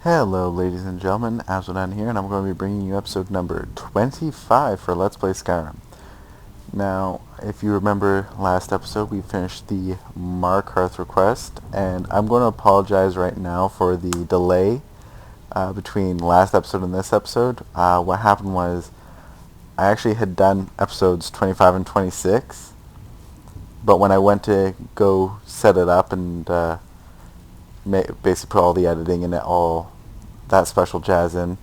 Hello, ladies and gentlemen, Azmodan here, and I'm going to be bringing you episode number 25 for Let's Play Skyrim. Now, if you remember last episode, we finished the Markarth quest, and I'm going to apologize right now for the delay between last episode and this episode. What happened was, I actually had done episodes 25 and 26, but when I went to go set it up and basically put all the editing and all that special jazz in,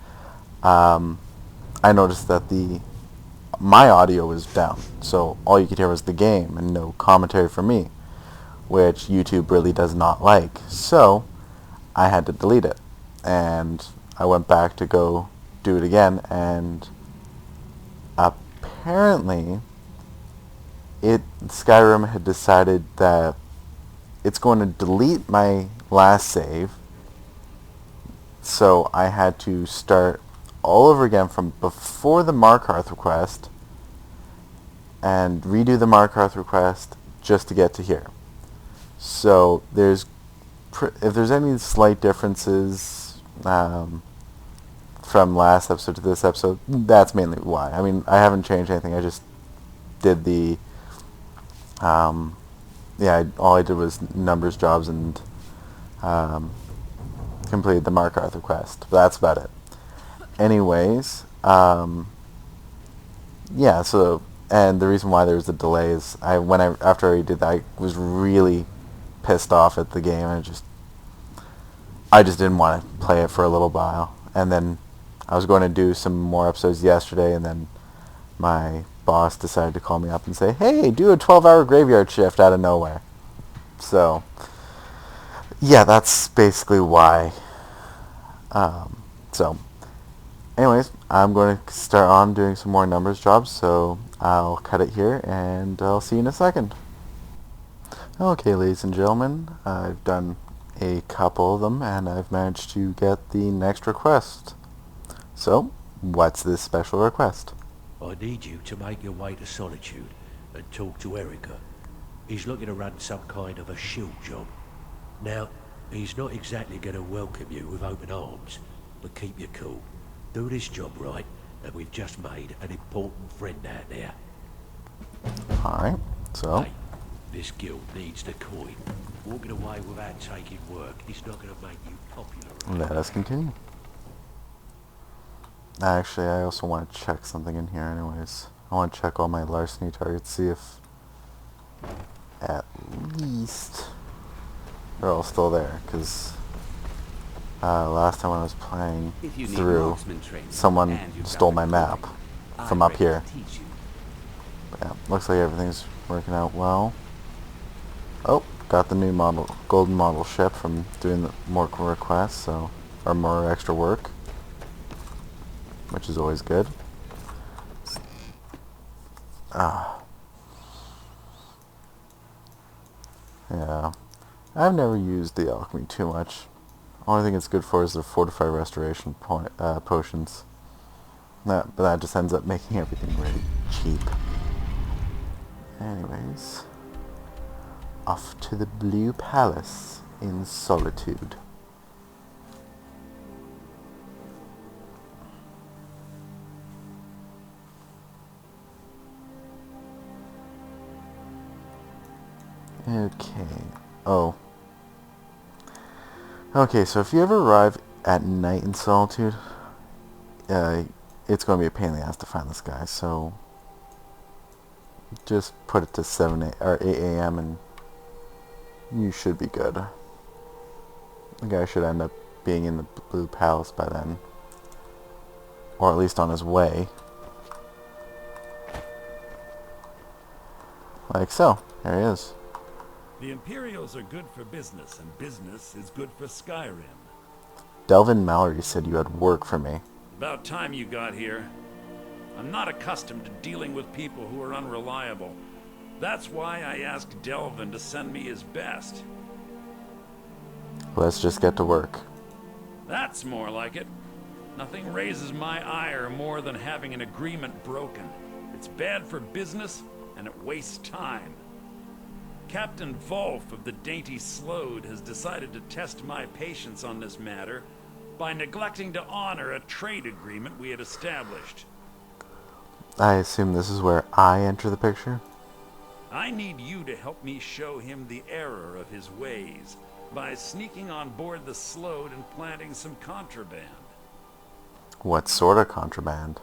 I noticed that my audio was down, so all you could hear was the game and no commentary from me, which YouTube really does not like. So I had to delete it, and I went back to go do it again, and apparently Skyrim had decided that it's going to delete my last save, so I had to start all over again from before the Markarth quest and redo the Markarth quest just to get to here. So if there's any slight differences from last episode to this episode, that's mainly why. I mean, I haven't changed anything. I just did the all I did was numbers jobs and completed the Markarth quest. But that's about it. Anyways, so, and the reason why there was a delay is after I did that, I was really pissed off at the game. I just didn't want to play it for a little while. And then I was going to do some more episodes yesterday, and then my boss decided to call me up and say, "Hey, do a 12-hour graveyard shift," out of nowhere. So, yeah, that's basically why. Anyways, I'm going to start on doing some more numbers jobs, so I'll cut it here, and I'll see you in a second. Okay, ladies and gentlemen, I've done a couple of them, and I've managed to get the next request. So, what's this special request? I need you to make your way to Solitude and talk to Erica. He's looking to run some kind of a shield job. Now, he's not exactly going to welcome you with open arms, but keep your cool. Do this job right, and we've just made an important friend out there. Alright, so... Hey, this guild needs the coin. Walking away without taking work is not going to make you popular. Let us continue. Actually, I also want to check something in here anyways. I want to check all my larceny targets, see if at least they're all still there, because last time when I was playing through, someone stole my map from up here. But yeah, looks like everything's working out well. Oh, got the new golden model ship from doing more requests, or more extra work, which is always good. Yeah, I've never used the alchemy too much. Only thing it's good for is the fortified restoration potions. But that just ends up making everything really cheap. Anyways, off to the Blue Palace in Solitude. Okay. Oh. Okay, so if you ever arrive at night in Solitude, it's going to be a pain in the ass to find this guy, so just put it to 8 a.m. and you should be good. The guy should end up being in the Blue Palace by then, or at least on his way. Like so. There he is. The Imperials are good for business, and business is good for Skyrim. Delvin Mallory said you had work for me. About time you got here. I'm not accustomed to dealing with people who are unreliable. That's why I asked Delvin to send me his best. Let's just get to work. That's more like it. Nothing raises my ire more than having an agreement broken. It's bad for business, and it wastes time. Captain Volf of the Dainty Slode has decided to test my patience on this matter, by neglecting to honor a trade agreement we had established. I assume this is where I enter the picture? I need you to help me show him the error of his ways by sneaking on board the Sloat and planting some contraband. What sort of contraband?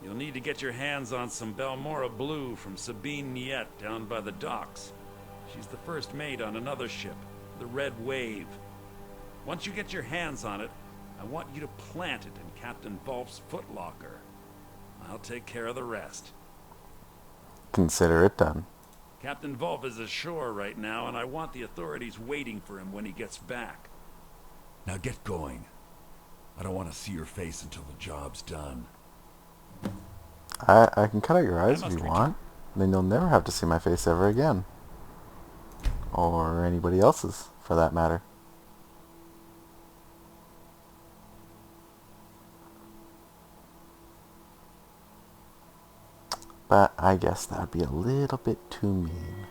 You'll need to get your hands on some Balmora Blue from Sabine Niet down by the docks. She's the first mate on another ship, the Red Wave. Once you get your hands on it, I want you to plant it in Captain Volf's footlocker. I'll take care of the rest. Consider it done. Captain Volf is ashore right now, and I want the authorities waiting for him when he gets back. Now get going. I don't want to see your face until the job's done. I can cut out your eyes if you want. Then you'll never have to see my face ever again. Or anybody else's, for that matter. But I guess that'd be a little bit too mean.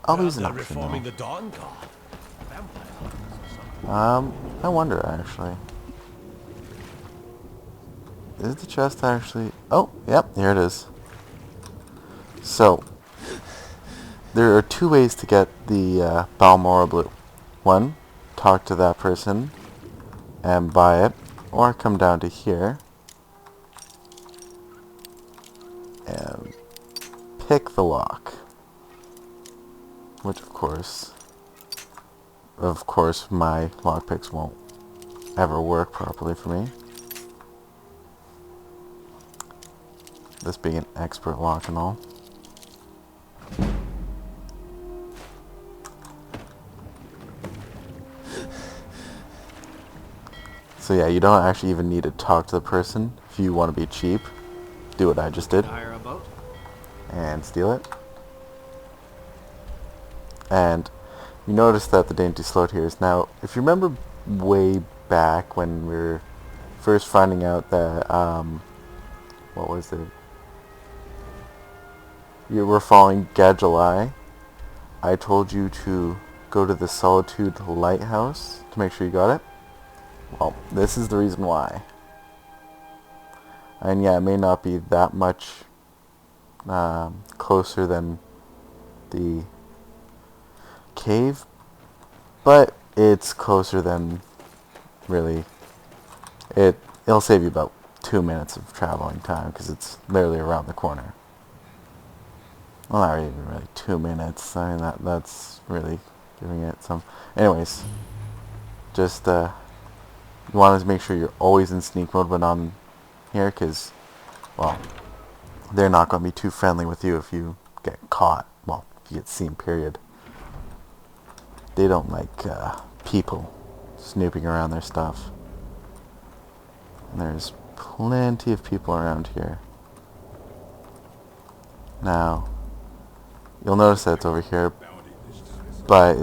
Always an option, reforming though. the Dawn Guard. I wonder, actually. Is the chest actually... Oh, yep, here it is. So, there are two ways to get the Balmora Blue. One, talk to that person and buy it, or come down to here and pick the lock. Which, of course, my lockpicks won't ever work properly for me. This being an expert lock and all. So yeah, you don't actually even need to talk to the person. If you want to be cheap, do what I just did. Hire a boat? And steal it. And you notice that the Dainty Sloat here is now, if you remember way back when we were first finding out that, what was it? You were following Gadgelai. I told you to go to the Solitude lighthouse to make sure you got it. Well, this is the reason why. And yeah, it may not be that much closer than the cave, but it's closer than really. It'll save you about 2 minutes of traveling time because it's literally around the corner. Well, not even really 2 minutes. I mean, that's really giving it some. Anyways, just you want to make sure you're always in sneak mode when on here, because, well, they're not going to be too friendly with you if you get caught. Well, if you get seen, period. They don't like people snooping around their stuff. And there's plenty of people around here. Now, you'll notice that it's over here, but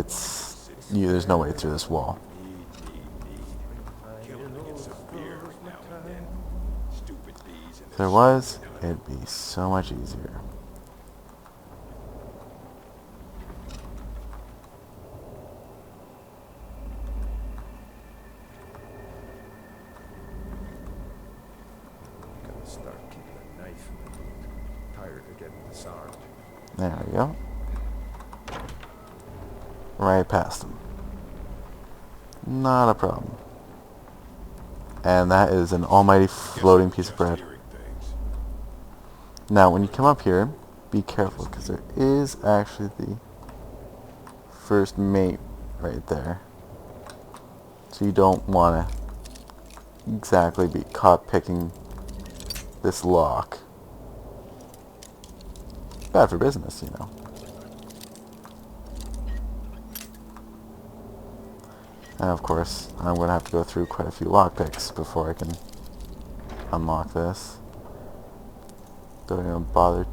there's no way through this wall. If there was, it'd be so much easier. Gonna start keeping a knife in the boot. Tired of getting disarmed. There we go. Right past him. Not a problem. And that is an almighty floating piece of bread. Now, when you come up here, be careful, because there is actually the first mate right there. So you don't want to exactly be caught picking this lock. Bad for business, you know. And of course, I'm going to have to go through quite a few lockpicks before I can unlock this. Don't even bother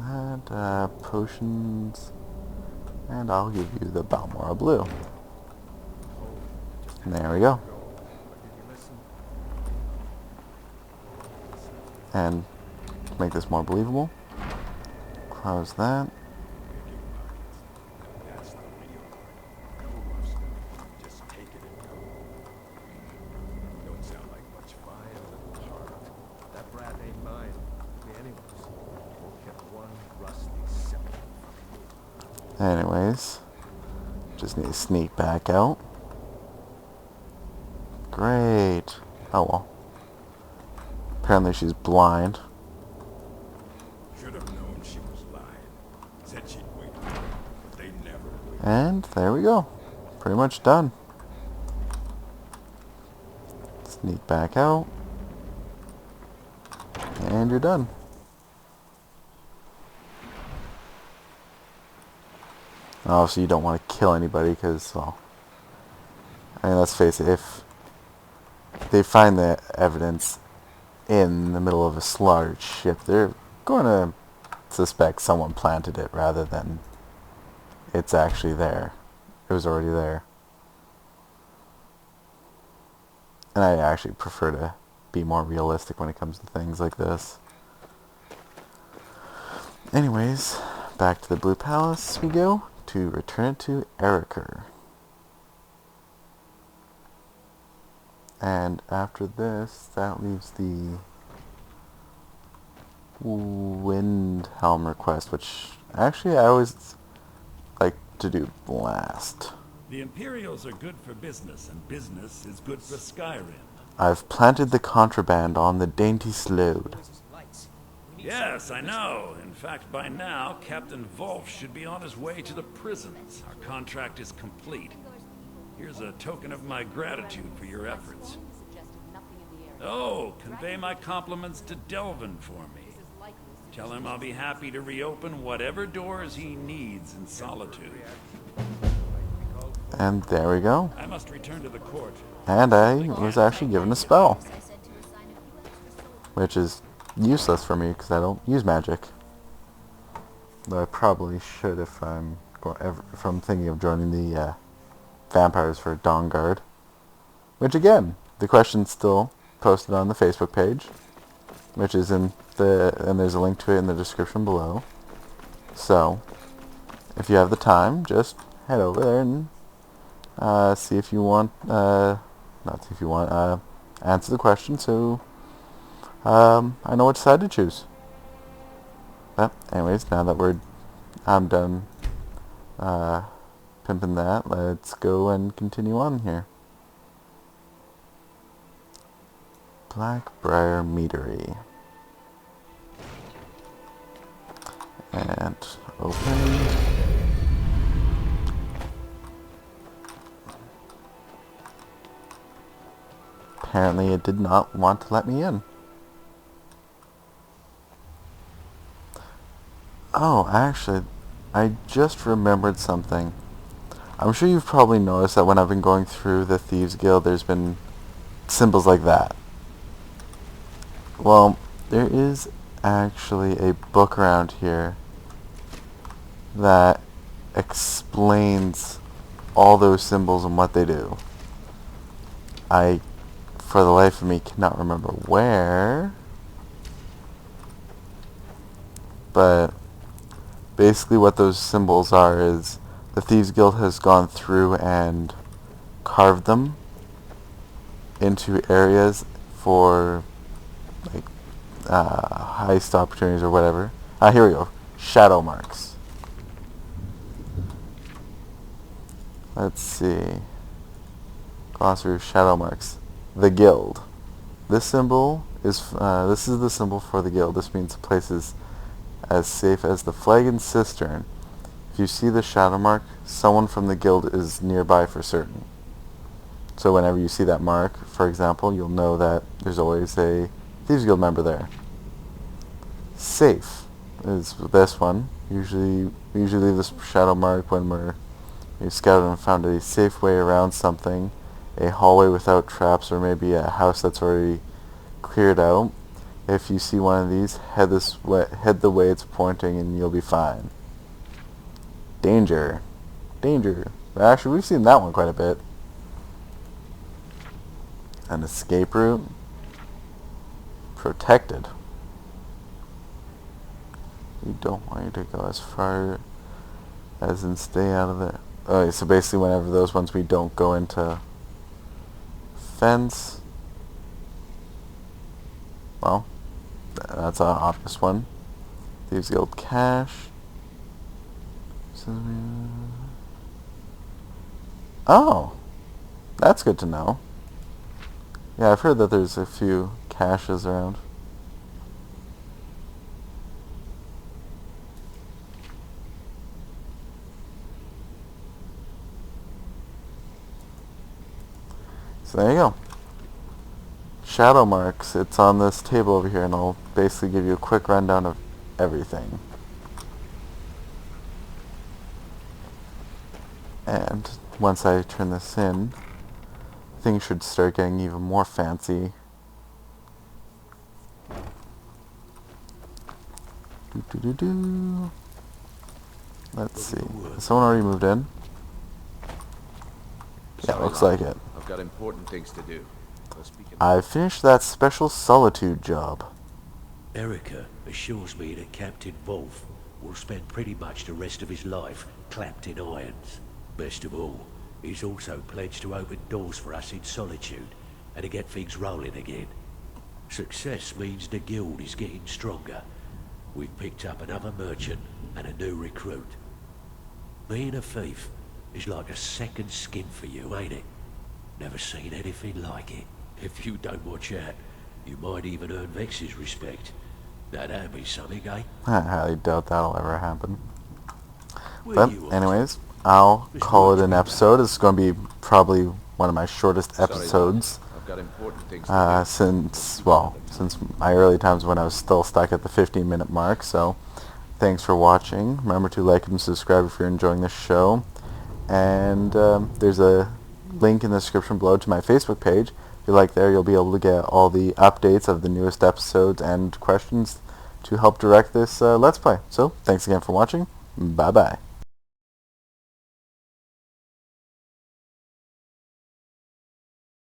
that. Potions. And I'll give you the Balmora Blue. And there we go. And to make this more believable, close that. Anyways, just need to sneak back out. Great. Oh well. Apparently she's blind. Should have known she was lying. Said she'd wait, but they never wait. And there we go. Pretty much done. Sneak back out. And you're done. Obviously you don't want to kill anybody because, well, I mean, let's face it, if they find the evidence in the middle of a slaughtered ship, they're going to suspect someone planted it rather than it's actually there. It was already there. And I actually prefer to be more realistic when it comes to things like this. Anyways, back to the Blue Palace we go to return it to Erica. And after this, that leaves the Windhelm request, which actually I always like to do last. The Imperials are good for business, and business is good for Skyrim. I've planted the contraband on the dainty Slode. Yes, I know. In fact, by now, Captain Wolf should be on his way to the prisons. Our contract is complete. Here's a token of my gratitude for your efforts. Oh, convey my compliments to Delvin for me. Tell him I'll be happy to reopen whatever doors he needs in Solitude. And there we go. I must return to the court. And I was actually given a spell, which is useless for me because I don't use magic. Though I probably should if I'm thinking of joining the vampires for Dawnguard. Which again, the question's still posted on the Facebook page, which is and there's a link to it in the description below. So, if you have the time, just head over there and see if you want, answer the question so I know which side to choose. But anyways, now that I'm done pimping that, let's go and continue on here. Blackbriar Meadery. And open. Apparently it did not want to let me in. Oh, actually, I just remembered something. I'm sure you've probably noticed that when I've been going through the Thieves Guild, there's been symbols like that. Well, there is actually a book around here that explains all those symbols and what they do. I, for the life of me, cannot remember where, but basically what those symbols are is the Thieves Guild has gone through and carved them into areas for like heist opportunities or whatever. Here we go. Shadow marks. Let's see. Glossary of shadow marks. The Guild. This symbol is this is the symbol for the Guild. This means the place is as safe as the Flagon Cistern. If you see the shadow mark, someone from the Guild is nearby for certain. So whenever you see that mark, for example, you'll know that there's always a Thieves Guild member there. Safe is this one. Usually leave this shadow mark when we've scouted and found a safe way around something, a hallway without traps, or maybe a house that's already cleared out. If you see one of these, head the way it's pointing and you'll be fine. Danger. Danger. Actually, we've seen that one quite a bit. An escape route. Protected. We don't want you to go as far as in stay out of there. Okay, so basically whenever those ones we don't go into fence. Well, that's an obvious one. Thieves Guild cache. Oh, that's good to know. Yeah, I've heard that there's a few caches around. So there you go. Shadow marks. It's on this table over here, and I'll basically give you a quick rundown of everything. And once I turn this in, things should start getting even more fancy. Let's see. Has someone already moved in? Yeah, looks like it. I've got important things to do. Let's begin. I finished that special Solitude job. Erica assures me that Captain Wolf will spend pretty much the rest of his life clapped in irons. Best of all, he's also pledged to open doors for us in Solitude and to get things rolling again. Success means the guild is getting stronger. We've picked up another merchant and a new recruit. Being a thief is like a second skin for you, ain't it? Never seen anything like it. If you don't watch out, you might even earn Vex's respect. Now that'd be something, eh? I highly doubt that'll ever happen. Where But you off anyways, I'll call it an episode. It's going to be probably one of my shortest Sorry, episodes. I've got important things to do. Since my early times when I was still stuck at the 15-minute mark. So thanks for watching. Remember to like and subscribe if you're enjoying this show. And there's a link in the description below to my Facebook page. If you like there, you'll be able to get all the updates of the newest episodes and questions to help direct this Let's Play. So thanks again for watching. Bye-bye.